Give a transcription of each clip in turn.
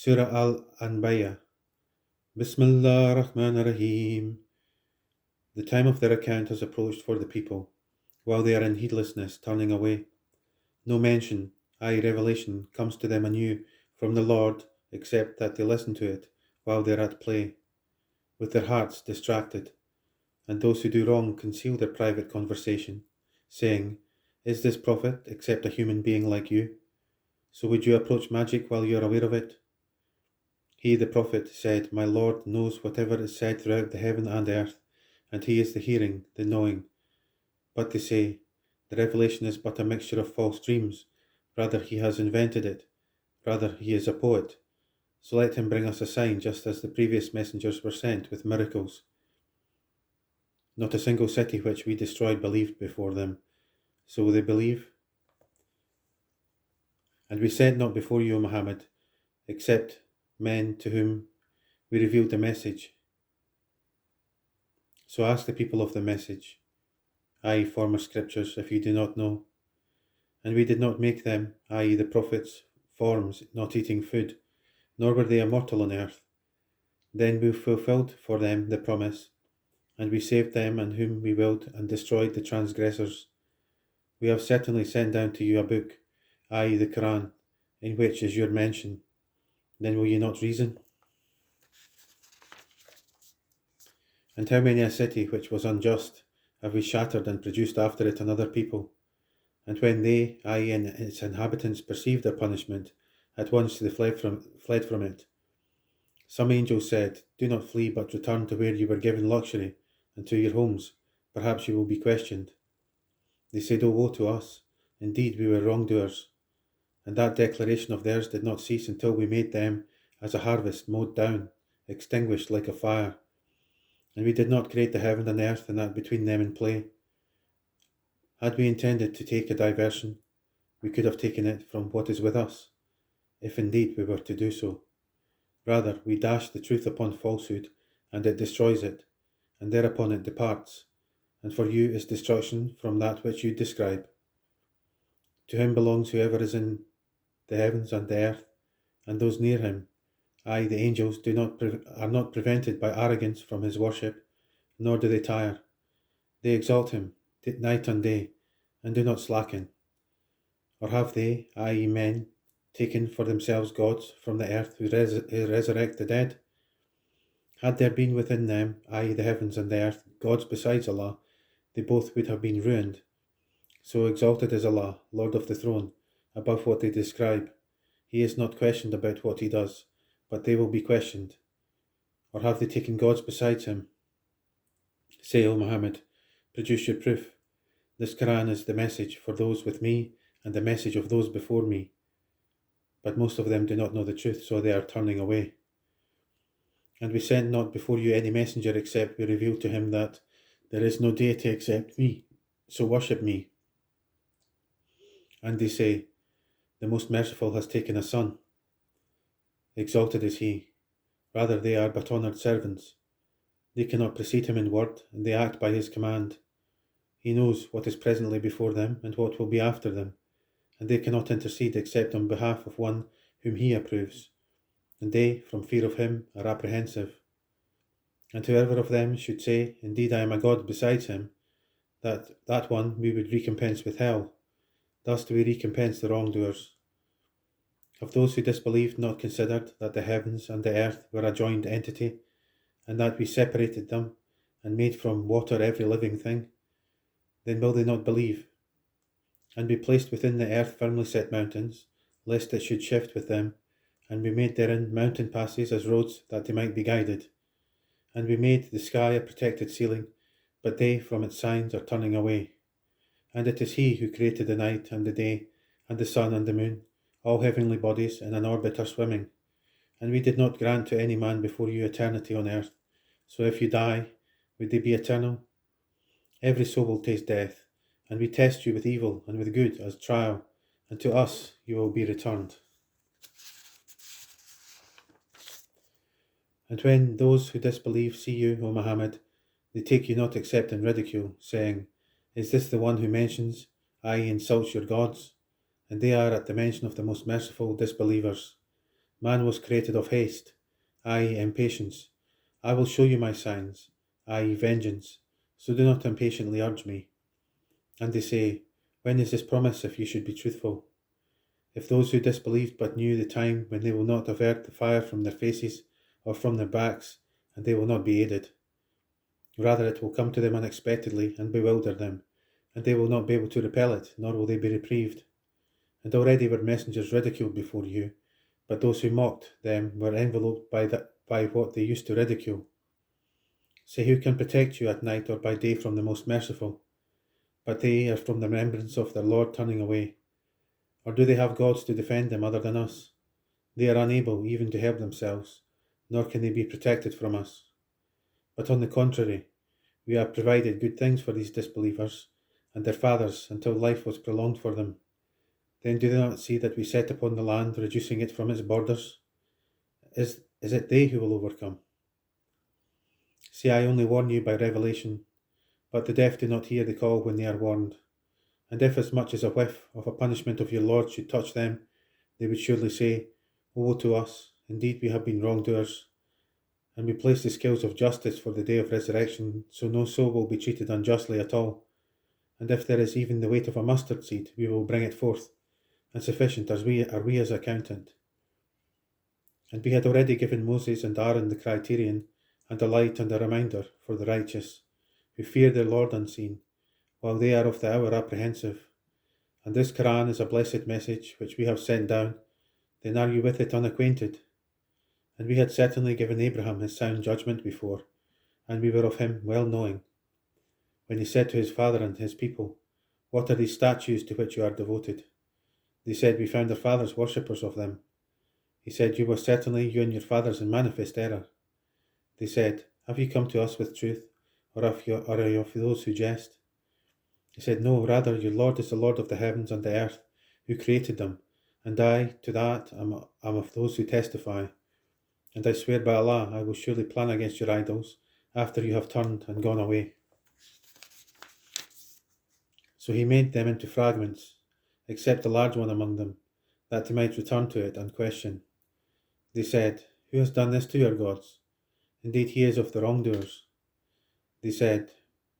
Surah al-Anbiya. Bismillah ar-Rahman ar-Rahim. The time of their account has approached for the people, while they are in heedlessness, turning away. No mention, revelation, comes to them anew from the Lord, except that they listen to it while they are at play, with their hearts distracted. And those who do wrong conceal their private conversation, saying, "Is this prophet except a human being like you? So would you approach magic while you are aware of it?" He, the prophet, said, "My Lord knows whatever is said throughout the heaven and earth, and he is the hearing, the knowing." But they say, "The revelation is but a mixture of false dreams. Rather, he has invented it. Rather, he is a poet. So let him bring us a sign, just as the previous messengers were sent with miracles. Not a single city which we destroyed believed before them. So will they believe? And we sent not before you, O Muhammad, except men to whom we revealed the message. So ask the people of the message, i.e., former scriptures, if you do not know. And we did not make them, i.e., the prophets, forms, not eating food, nor were they immortal on earth. Then we fulfilled for them the promise, and we saved them and whom we willed, and destroyed the transgressors. We have certainly sent down to you a book, i.e., the Quran, in which is your mention. Then will you not reason? And how many a city which was unjust have we shattered and produced after it another people? And when they, i.e., its inhabitants, perceived their punishment, at once they fled from it. Some angels said, "Do not flee, but return to where you were given luxury, and to your homes. Perhaps you will be questioned." They said, "Oh, woe to us! Indeed, we were wrongdoers." And that declaration of theirs did not cease until we made them as a harvest mowed down, extinguished like a fire. And we did not create the heaven and earth and that between them in play. Had we intended to take a diversion, we could have taken it from what is with us, if indeed we were to do so. Rather, we dash the truth upon falsehood, and it destroys it, and thereupon it departs, and for you is destruction from that which you describe. To him belongs whoever is in the heavens and the earth, and those near him, i.e., the angels, are not prevented by arrogance from his worship, nor do they tire. They exalt him night and day, and do not slacken. Or have they, i.e., men, taken for themselves gods from the earth who resurrect the dead? Had there been within them, i.e., the heavens and the earth, gods besides Allah, they both would have been ruined. So exalted is Allah, Lord of the throne, above what they describe. He is not questioned about what he does, but they will be questioned. Or have they taken gods besides him? Say, O Muhammad, produce your proof. This Quran is the message for those with me and the message of those before me. But most of them do not know the truth, so they are turning away. And we sent not before you any messenger except we revealed to him that there is no deity except me, so worship me. And they say, the Most Merciful has taken a son. Exalted is he. Rather, they are but honoured servants. They cannot precede him in word, and they act by his command. He knows what is presently before them and what will be after them, and they cannot intercede except on behalf of one whom he approves, and they, from fear of him, are apprehensive. And whoever of them should say, "Indeed, I am a god besides him," that one we would recompense with hell. Thus do we recompense the wrongdoers. Have those who disbelieved not considered that the heavens and the earth were a joined entity, and that we separated them, and made from water every living thing? Then will they not believe? And we placed within the earth firmly set mountains, lest it should shift with them, and we made therein mountain passes as roads that they might be guided. And we made the sky a protected ceiling, but they from its signs are turning away. And it is he who created the night and the day, and the sun and the moon, all heavenly bodies in an orbit are swimming. And we did not grant to any man before you eternity on earth. So if you die, would they be eternal? Every soul will taste death, and we test you with evil and with good as trial, and to us you will be returned. And when those who disbelieve see you, O Muhammad, they take you not except in ridicule, saying, "Is this the one who mentions, insults your gods?" And they are, at the mention of the Most Merciful, disbelievers. Man was created of haste, I impatience. I will show you my signs, I vengeance. So do not impatiently urge me. And they say, when is this promise if you should be truthful? If those who disbelieved but knew the time when they will not avert the fire from their faces or from their backs, and they will not be aided. Rather, it will come to them unexpectedly and bewilder them, and they will not be able to repel it, nor will they be reprieved. And already were messengers ridiculed before you, but those who mocked them were enveloped by what they used to ridicule. Say, who can protect you at night or by day from the most merciful? But they are from the remembrance of their Lord turning away. Or do they have gods to defend them other than us? They are unable even to help themselves, nor can they be protected from us. But on the contrary, we have provided good things for these disbelievers and their fathers until life was prolonged for them. Then do they not see that we set upon the land, reducing it from its borders? Is it they who will overcome? See, I only warn you by revelation, but the deaf do not hear the call when they are warned. And if as much as a whiff of a punishment of your Lord should touch them, they would surely say, woe to us, indeed we have been wrongdoers. And we place the scales of justice for the day of resurrection, so no soul will be treated unjustly at all. And if there is even the weight of a mustard seed, we will bring it forth, and sufficient as we are we as accountant. And we had already given Moses and Aaron the criterion, and a light and a reminder for the righteous, who fear their Lord unseen, while they are of the hour apprehensive. And this Quran is a blessed message which we have sent down, then are you with it unacquainted? And we had certainly given Abraham his sound judgment before, and we were of him well knowing. When he said to his father and his people, what are these statues to which you are devoted? They said, we found our fathers worshippers of them. He said, you were certainly you and your fathers in manifest error. They said, have you come to us with truth, or are you of those who jest? He said, no, rather your Lord is the Lord of the heavens and the earth, who created them, and I, to that, am of those who testify. And I swear by Allah, I will surely plan against your idols, after you have turned and gone away. So he made them into fragments, except a large one among them, that they might return to it and question. They said, who has done this to your gods? Indeed, he is of the wrongdoers. They said,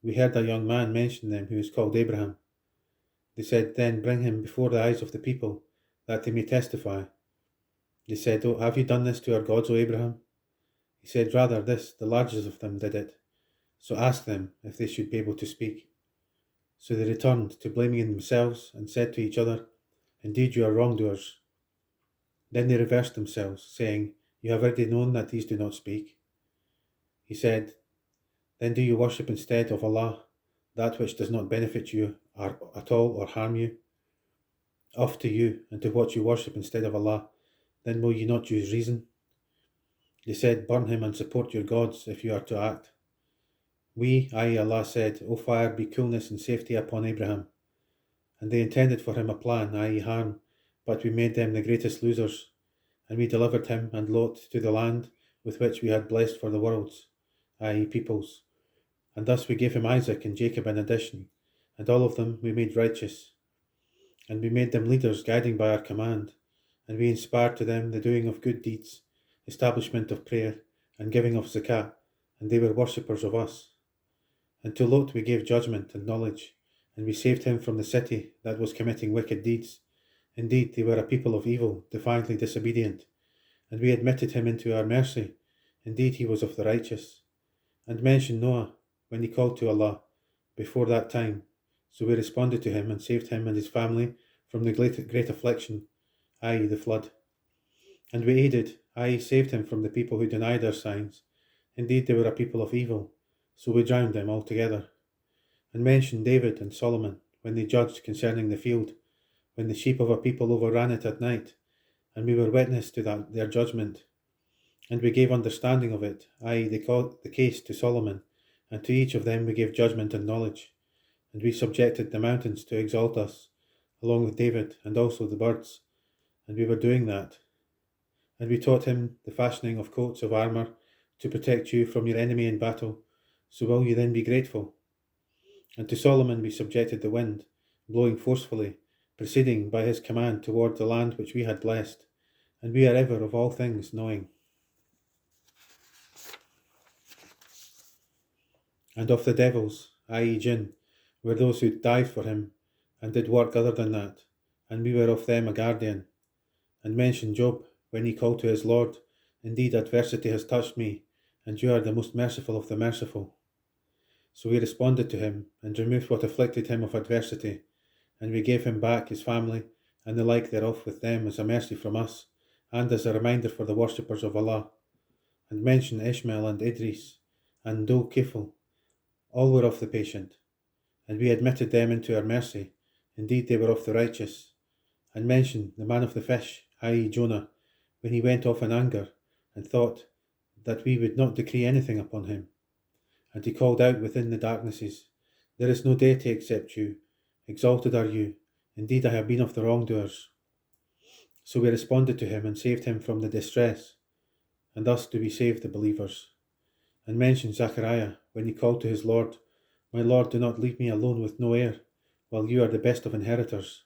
we heard a young man mention them who is called Abraham. They said, then bring him before the eyes of the people, that they may testify. They said, oh, have you done this to our gods, O Abraham? He said, rather this, the largest of them did it. So ask them if they should be able to speak. So they returned to blaming themselves and said to each other, indeed you are wrongdoers. Then they reversed themselves, saying, you have already known that these do not speak. He said, then do you worship instead of Allah that which does not benefit you at all or harm you? Off to you and to what you worship instead of Allah, then will you not use reason? They said, burn him and support your gods if you are to act. We, i.e. Allah, said, O fire, be coolness and safety upon Abraham. And they intended for him a plan, i.e. harm, but we made them the greatest losers. And we delivered him and Lot to the land with which we had blessed for the worlds, i.e. peoples. And thus we gave him Isaac and Jacob in addition, and all of them we made righteous. And we made them leaders guiding by our command, and we inspired to them the doing of good deeds, establishment of prayer, and giving of zakat, and they were worshippers of us. And to Lot we gave judgment and knowledge, and we saved him from the city that was committing wicked deeds. Indeed, they were a people of evil, defiantly disobedient, and we admitted him into our mercy. Indeed, he was of the righteous. And mention Noah, when he called to Allah, before that time. So we responded to him and saved him and his family from the great affliction, i.e. the flood. And we aided, i.e. saved him from the people who denied our signs. Indeed, they were a people of evil, so we drowned them altogether. And mention David and Solomon, when they judged concerning the field, when the sheep of a people overran it at night, and we were witness to their judgment. And we gave understanding of it, i.e. the case to Solomon, and to each of them we gave judgment and knowledge. And we subjected the mountains to exalt us, along with David, and also the birds. And we were doing that. And we taught him the fashioning of coats of armour to protect you from your enemy in battle. So will you then be grateful? And to Solomon we subjected the wind, blowing forcefully, proceeding by his command toward the land which we had blessed. and we are ever of all things knowing. And of the devils, i.e. jinn, were those who died for him, and did work other than that, and we were of them a guardian. And mention Job, when he called to his Lord, Indeed adversity has touched me, and you are the most merciful of the merciful. So we responded to him, and removed what afflicted him of adversity, and we gave him back his family, and the like thereof with them as a mercy from us, and as a reminder for the worshippers of Allah. And mention Ishmael and Idris, and Dhul Kifl, all were of the patient, and we admitted them into our mercy. Indeed they were of the righteous. And mention the man of the fish, i.e. Jonah, when he went off in anger, and thought that we would not decree anything upon him. And he called out within the darknesses, There is no deity except you. Exalted are you. Indeed I have been of the wrongdoers. So we responded to him and saved him from the distress. And thus do we save the believers. And mention Zachariah, when he called to his Lord, My Lord, do not leave me alone with no heir, while you are the best of inheritors.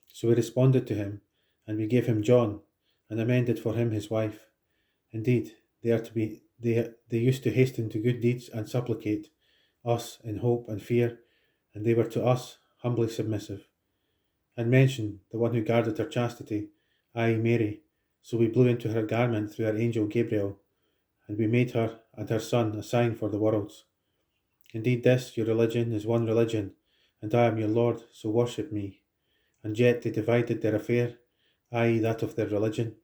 So we responded to him, and we gave him John, and amended for him his wife. Indeed, they used to hasten to good deeds and supplicate us in hope and fear, and they were to us humbly submissive. And mention the one who guarded her chastity, i.e. Mary. So we blew into her garment through our angel Gabriel, and we made her and her son a sign for the worlds. Indeed this, your religion, is one religion, and I am your Lord, so worship me. And yet they divided their affair, i.e. that of their religion,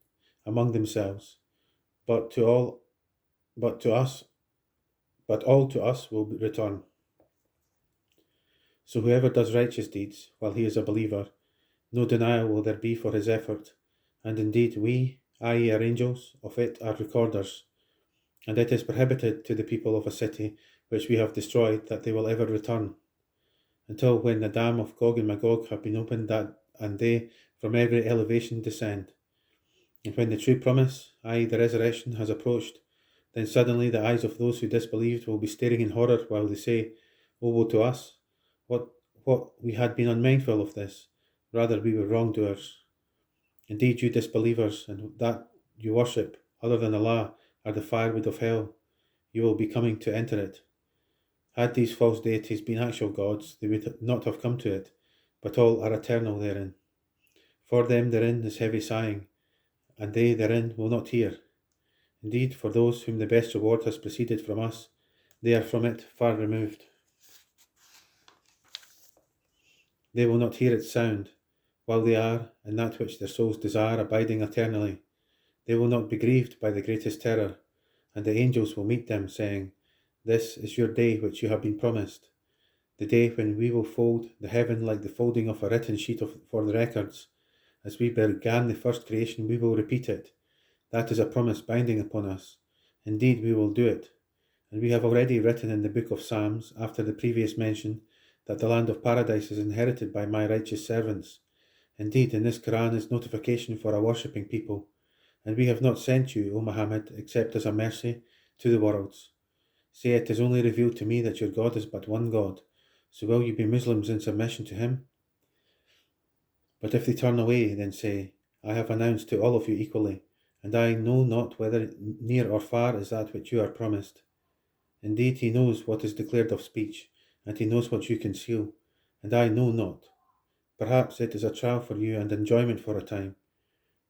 among themselves. But all to us will return. So whoever does righteous deeds while he is a believer, no denial will there be for his effort. And indeed we, i.e. our angels, of it are recorders. And it is prohibited to the people of a city which we have destroyed that they will ever return, until when the dam of Gog and Magog have been opened, and they from every elevation descend. And when the true promise, i.e. the resurrection, has approached, then suddenly the eyes of those who disbelieved will be staring in horror while they say, O woe to us! What we had been unmindful of this, rather we were wrongdoers. Indeed you disbelievers, and that you worship other than Allah, are the firewood of hell. You will be coming to enter it. Had these false deities been actual gods, they would not have come to it, but all are eternal therein. For them therein is heavy sighing, and they therein will not hear. Indeed, for those whom the best reward has proceeded from us, they are from it far removed. They will not hear its sound, while they are, in that which their souls desire, abiding eternally. They will not be grieved by the greatest terror, and the angels will meet them, saying, This is your day which you have been promised, the day when we will fold the heaven like the folding of a written sheet for the records. As we began the first creation, we will repeat it. That is a promise binding upon us. Indeed, we will do it. And we have already written in the book of Psalms, after the previous mention, that the land of paradise is inherited by my righteous servants. Indeed, in this Quran is notification for a worshipping people. And we have not sent you, O Muhammad, except as a mercy to the worlds. Say, it is only revealed to me that your God is but one God. So will you be Muslims in submission to him? But if they turn away, then say, I have announced to all of you equally, and I know not whether near or far is that which you are promised. Indeed, he knows what is declared of speech, and he knows what you conceal, and I know not. Perhaps it is a trial for you and enjoyment for a time.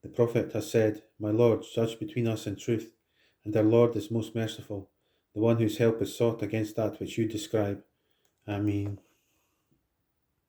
The Prophet has said, My Lord, judge between us in truth, and our Lord is most merciful, the one whose help is sought against that which you describe. Ameen.